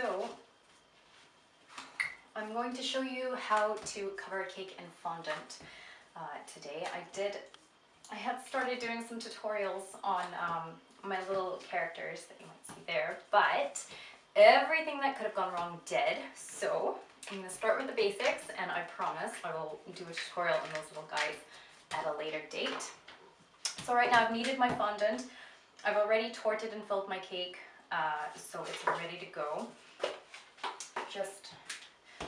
So I'm going to show you how to cover a cake in fondant today. I had started doing some tutorials on my little characters that you might see there, but everything that could have gone wrong did. So I'm going to start with the basics, and I promise I will do a tutorial on those little guys at a later date. So right now I've kneaded my fondant. I've already torted and filled my cake, so it's ready to go.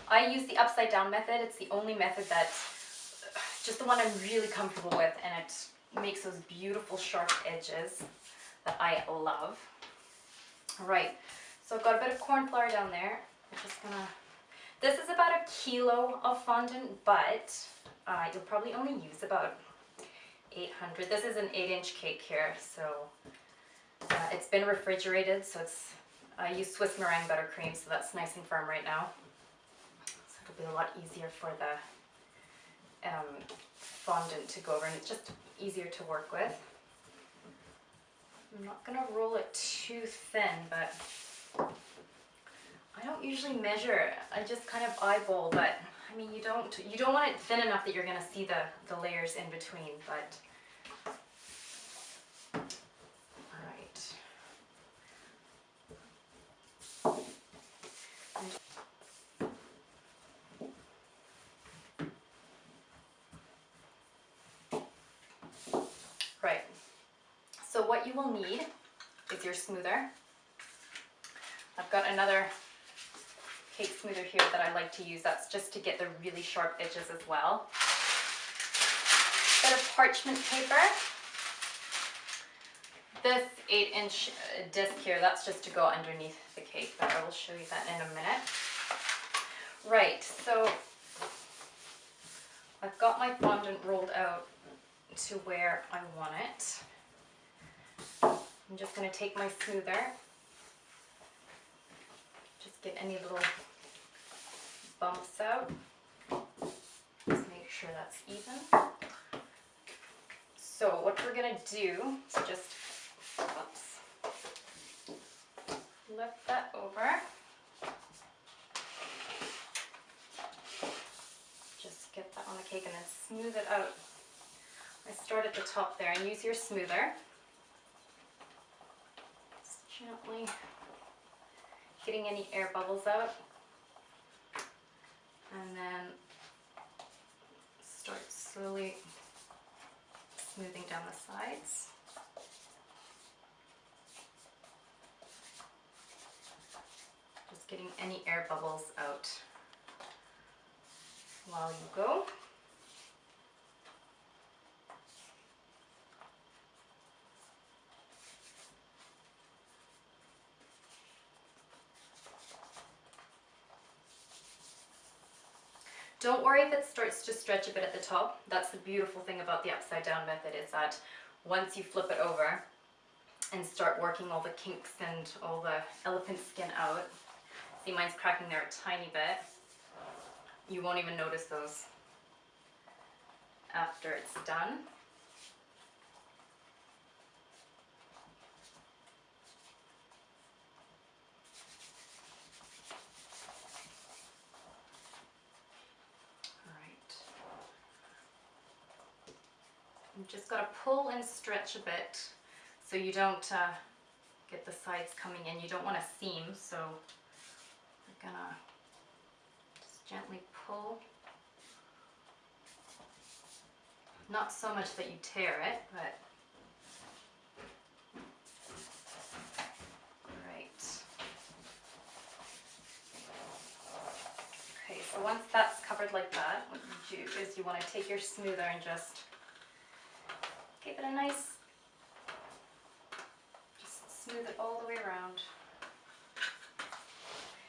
I use the upside down method. It's the only method that's just the one I'm really comfortable with, and it makes those beautiful sharp edges that I love. All right, so I've got a bit of corn flour down there. I'm just gonna, this is about 1 kilo of fondant, but you'll probably only use about 800. This is an 8-inch cake here, so it's been refrigerated, so I use Swiss meringue buttercream, so that's nice and firm right now. So it'll be a lot easier for the fondant to go over, and it's just easier to work with. I'm not gonna roll it too thin, but I don't usually measure. I just kind of eyeball, but I mean, you don't want it thin enough that you're gonna see the layers in between, but all right. Right. So what you will need is your smoother. I've got another cake smoother here that I like to use. That's just to get the really sharp edges as well. Bit of parchment paper. This 8-inch disc here, that's just to go underneath the cake, but I will show you that in a minute. Right, so I've got my fondant rolled out to where I want it. I'm just going to take my smoother, just get any little bumps out, just make sure that's even. So what we're going to do is just flip that over, just get that on the cake and then smooth it out. I start at the top there and use your smoother. Just gently getting any air bubbles out, and then start slowly smoothing down the sides. Just getting any air bubbles out while you go. Don't worry if it starts to stretch a bit at the top. That's the beautiful thing about the upside down method, is that once you flip it over and start working all the kinks and all the elephant skin out, see, mine's cracking there a tiny bit, you won't even notice those after it's done. You've just got to pull and stretch a bit so you don't get the sides coming in. You don't want a seam, so we're gonna just gently pull. Not so much that you tear it, but right. Okay, so once that's covered like that, what you do is you want to take your smoother and just give it a nice, just smooth it all the way around.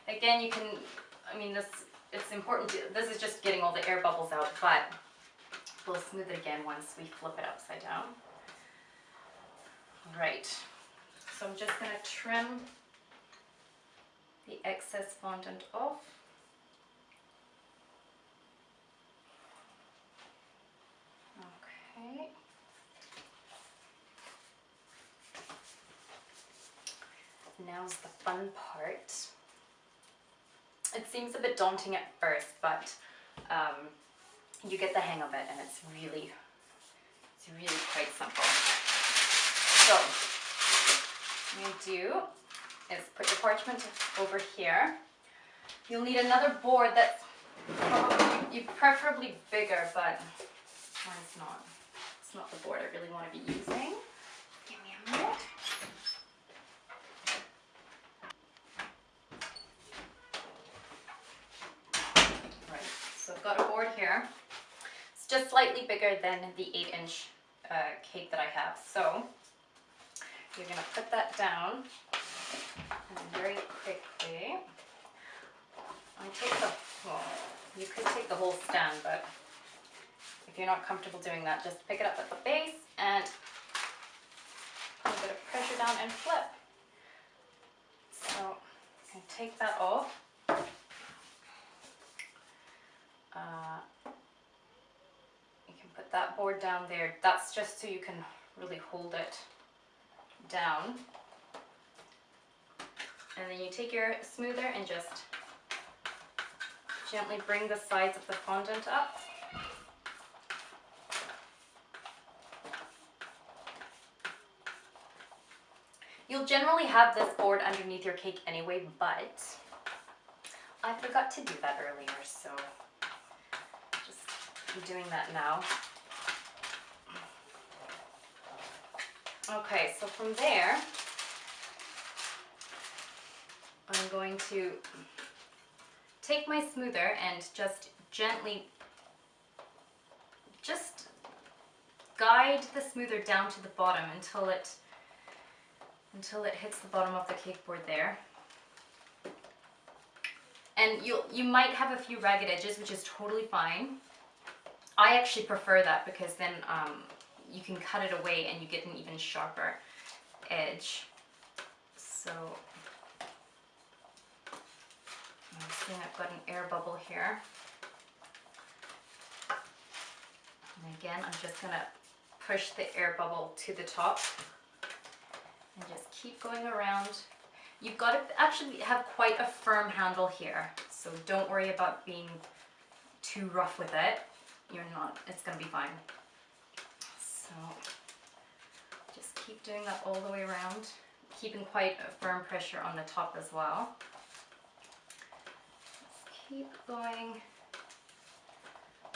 Again, you can, I mean, it's important, this is just getting all the air bubbles out, but we'll smooth it again once we flip it upside down. All right, so I'm just going to trim the excess fondant off. Okay. Now's the fun part. It seems a bit daunting at first, but you get the hang of it, and it's really quite simple. So what you do is put your parchment over here. You'll need another board that's preferably bigger, but mine's not. It's not the board I really want to be using. Give me a minute. Right, so I've got a board here. It's just slightly bigger than the 8-inch cake that I have. So you're going to put that down, and very quickly, you could take the whole stand, but if you're not comfortable doing that, just pick it up at the base and put a bit of pressure down and flip. So you can take that off. You can put that board down there. That's just so you can really hold it down. And then you take your smoother and just gently bring the sides of the fondant up. You'll generally have this board underneath your cake anyway, but I forgot to do that earlier, so just I'm doing that now. Okay, so from there, I'm going to take my smoother and just gently guide the smoother down to the bottom until it hits the bottom of the cake board there. And you might have a few ragged edges, which is totally fine. I actually prefer that because then you can cut it away and you get an even sharper edge. So I'm seeing I've got an air bubble here. And again, I'm just going to push the air bubble to the top and just keep going around. You've got to actually have quite a firm handle here, so don't worry about being too rough with it. You're not, it's going to be fine. So just keep doing that all the way around, keeping quite a firm pressure on the top as well. Just keep going,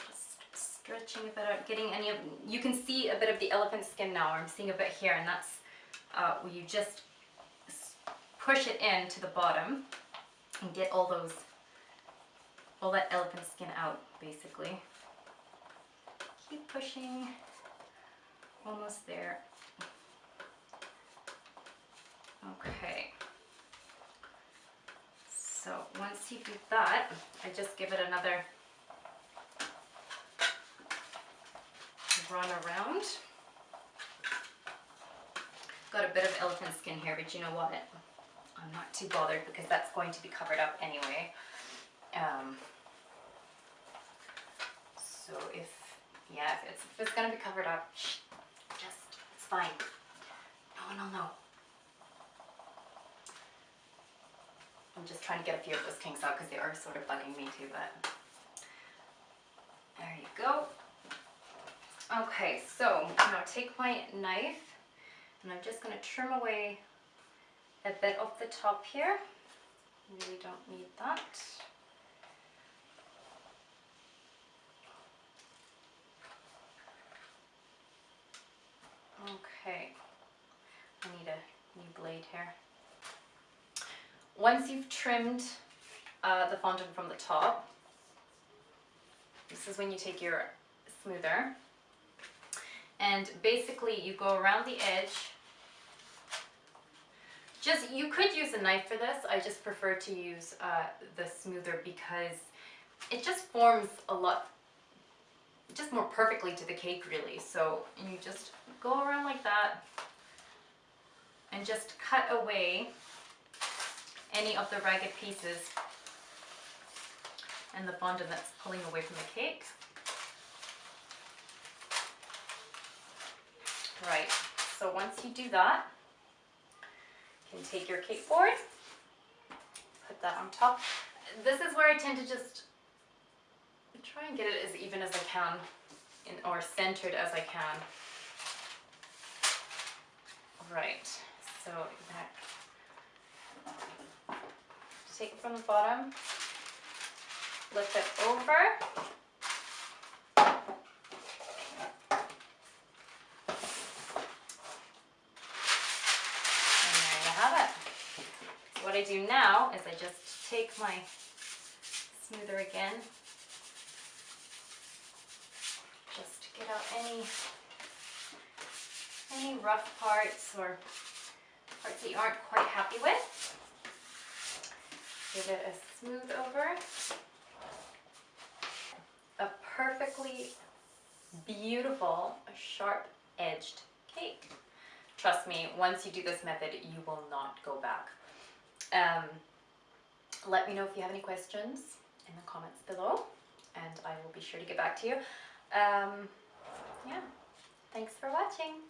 just stretching a bit out, getting any of, you can see a bit of the elephant skin now. I'm seeing a bit here, and that's where you just push it in to the bottom and get all that elephant skin out, basically. Keep pushing, almost there. Okay. So once you do that, I just give it another run around. Got a bit of elephant skin here, but you know what? I'm not too bothered because that's going to be covered up anyway. So if it's going to be covered up, it's fine. No. I'm just trying to get a few of those kinks out because they are sort of bugging me too, but there you go. Okay, so now take my knife and I'm just going to trim away a bit off the top here. Really don't need that. Okay, I need a new blade here. Once you've trimmed the fondant from the top, this is when you take your smoother and basically you go around the edge. You could use a knife for this. I just prefer to use the smoother because it just forms just more perfectly to the cake, really. So you just go around like that and just cut away any of the ragged pieces and the fondant that's pulling away from the cake. Right, so once you do that, you can take your cake board, put that on top. this is where I tend to just try and get it as even as I can, or centered as I can. Right, so that, take it from the bottom, flip it over, and there you have it. So what I do now is I just take my smoother again, just to get out any rough parts or parts that you aren't quite happy with. Give it a smooth over. A perfectly beautiful, sharp-edged cake. Trust me, once you do this method, you will not go back. Let me know if you have any questions in the comments below, and I will be sure to get back to you. Yeah, thanks for watching.